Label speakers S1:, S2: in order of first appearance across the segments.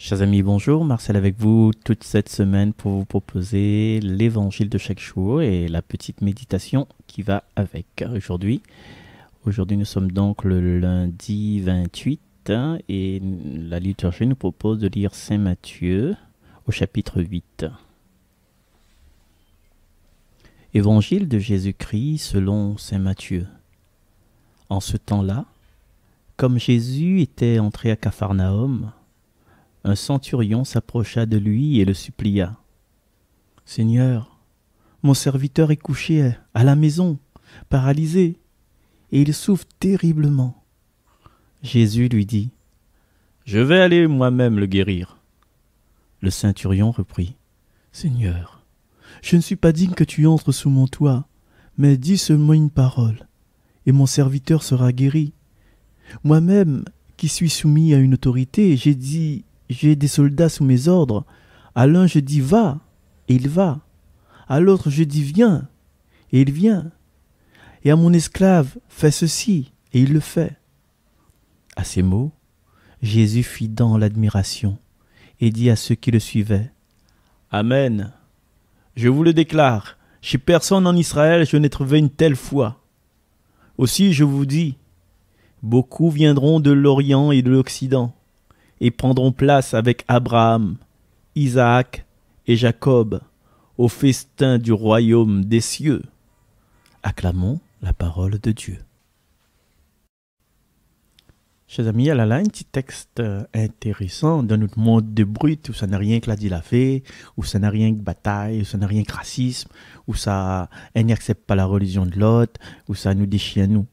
S1: Chers amis, bonjour. Marcel avec vous toute cette semaine pour vous proposer l'évangile de chaque jour et la petite méditation qui va avec Aujourd'hui, nous sommes donc le lundi 28 et la liturgie nous propose de lire Saint Matthieu au chapitre 8. Évangile de Jésus-Christ selon Saint Matthieu. En ce temps-là, comme Jésus était entré à Capharnaüm, un centurion s'approcha de lui et le supplia. « Seigneur, mon serviteur est couché à la maison, paralysé, et il souffre terriblement. » Jésus lui dit, « Je vais aller moi-même le guérir. » Le centurion reprit, « Seigneur, je ne suis pas digne que tu entres sous mon toit, mais dis seulement une parole, et mon serviteur sera guéri. Moi-même, qui suis soumis à une autorité, j'ai des soldats sous mes ordres. À l'un je dis va, et il va. À l'autre je dis viens, et il vient. Et à mon esclave fais ceci, et il le fait. » À ces mots, Jésus fit dans l'admiration, et dit à ceux qui le suivaient, « Amen. Je vous le déclare, chez personne en Israël je n'ai trouvé une telle foi. Aussi je vous dis, beaucoup viendront de l'Orient et de l'Occident, et prendront place avec Abraham, Isaac et Jacob au festin du royaume des cieux. » Acclamons la parole de Dieu. Chers amis, il y a là un petit texte intéressant dans notre monde de brut où ça n'a rien que la dit la fée, où ça n'a rien que bataille, où ça n'a rien que racisme, où ça n'accepte pas la religion de l'autre, où ça nous déchire nous.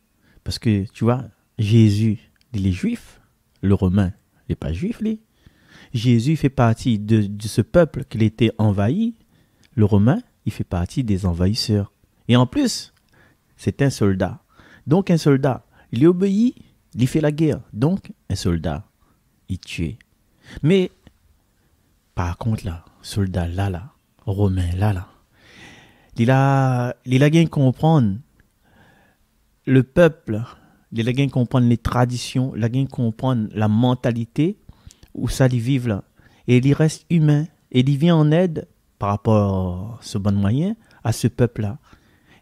S1: Parce que, tu vois, Jésus, il est juif, le romain, il n'est pas juif, lui. Jésus fait partie de ce peuple qui était envahi. Le romain, il fait partie des envahisseurs. Et en plus, c'est un soldat. Donc un soldat, il obéit, il fait la guerre. Donc un soldat, il tue. Mais par contre là, soldat là, romain là, il a bien comprendre le peuple, il a bien comprendre les traditions, il a bien comprendre la mentalité où ça les vivent là. Et il reste humain. Et il vient en aide par rapport à ce bon moyen à ce peuple-là.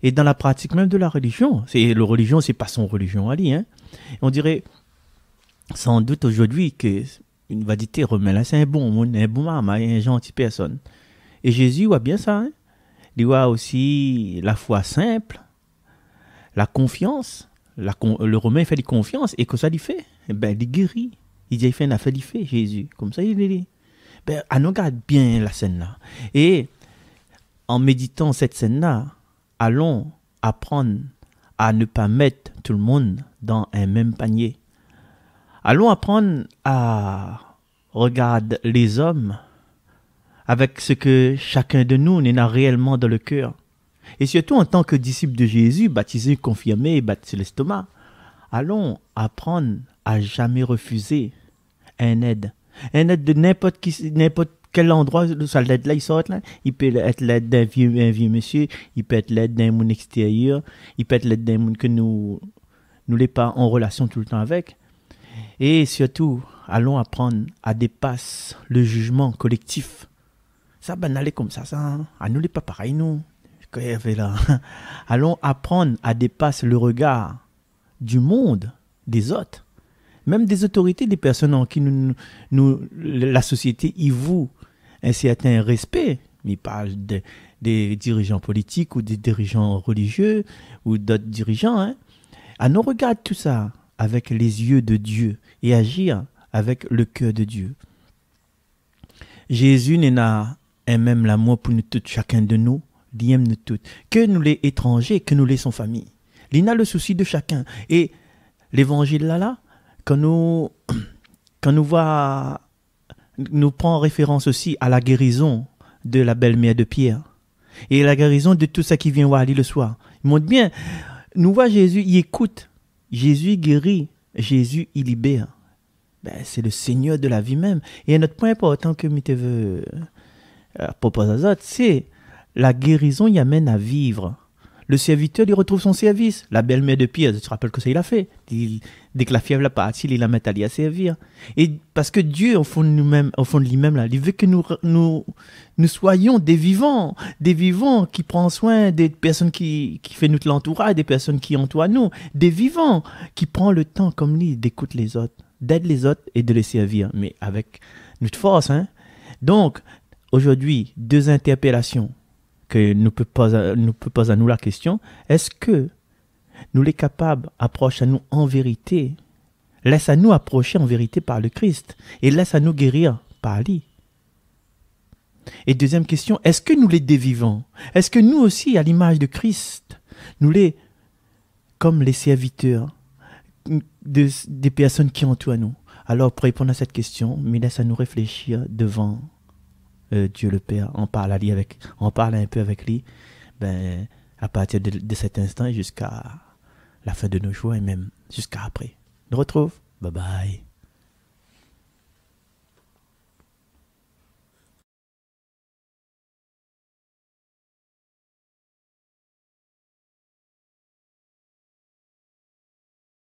S1: Et dans la pratique même de la religion, la religion, c'est pas son religion à lui. Hein. On dirait sans doute aujourd'hui que une validité romaine là, c'est un bon monde, un bon maman, un gentil personne. Et Jésus voit bien ça. Hein. Il voit aussi la foi simple, la confiance. Le Romain fait des confiance et que ça lui fait, ben il guérit. Il dit il fait une affaire, il fait Jésus. Comme ça il dit. Ben on regarde bien la scène là. Et en méditant cette scène là, allons apprendre à ne pas mettre tout le monde dans un même panier. Allons apprendre à regarder les hommes avec ce que chacun de nous en a réellement dans le cœur. Et surtout en tant que disciple de Jésus, baptisé, confirmé, baptisé l'estomac, allons apprendre à jamais refuser un aide. Un aide de n'importe quel endroit, ça l'aide là, il sort là. Il peut être l'aide d'un vieux monsieur, il peut être l'aide d'un monde extérieur, il peut être l'aide d'un monde que nous n'sommes pas en relation tout le temps avec. Et surtout, allons apprendre à dépasser le jugement collectif. Ça, aller comme ça, à nous n'est pas pareil, nous. Là. Allons apprendre à dépasser le regard du monde, des autres, même des autorités, des personnes en qui la société y voue un certain respect. Il parle des dirigeants politiques ou des dirigeants religieux ou d'autres dirigeants. Hein. À nous regarder tout ça avec les yeux de Dieu et agir avec le cœur de Dieu. Jésus n'a un même l'amour pour nous tous, chacun de nous. Il aime nous tous, que nous les étrangers, que nous les son famille. Il a le souci de chacun. Et l'évangile là, quand nous voit, nous prend référence aussi à la guérison de la belle-mère de Pierre et la guérison de tout ça qui vient voir lui le soir. Il montre bien, nous voit Jésus, il écoute, Jésus guérit, Jésus il libère. Ben, c'est le Seigneur de la vie même. Et un autre point important que je veux proposer à ça, c'est la guérison y amène à vivre. Le serviteur, il retrouve son service. La belle-mère de Pierre, tu te rappelles que ça, il a fait. Dès que la fièvre l'a partie, il la met à servir. Et parce que Dieu, au fond de nous-mêmes, au fond de lui-même, là, il veut que nous soyons des vivants qui prennent soin des personnes qui font notre entourage, des personnes qui entourent nous, des vivants qui prennent le temps comme lui d'écouter les autres, d'aider les autres et de les servir, mais avec notre force. Hein? Donc, aujourd'hui, deux interpellations que nous peut poser à nous la question, est-ce que nous les capables approchent à nous en vérité, laisse à nous approcher en vérité par le Christ et laisse à nous guérir par lui. Et deuxième question, est-ce que nous les dévivons? Est-ce que nous aussi, à l'image de Christ, nous les, comme les serviteurs des personnes qui entourent nous? Alors, pour répondre à cette question, mais laisse à nous réfléchir devant Dieu le Père, on parle un peu avec lui, à partir de cet instant jusqu'à la fin de nos jours et même jusqu'à après. On se retrouve. Bye bye.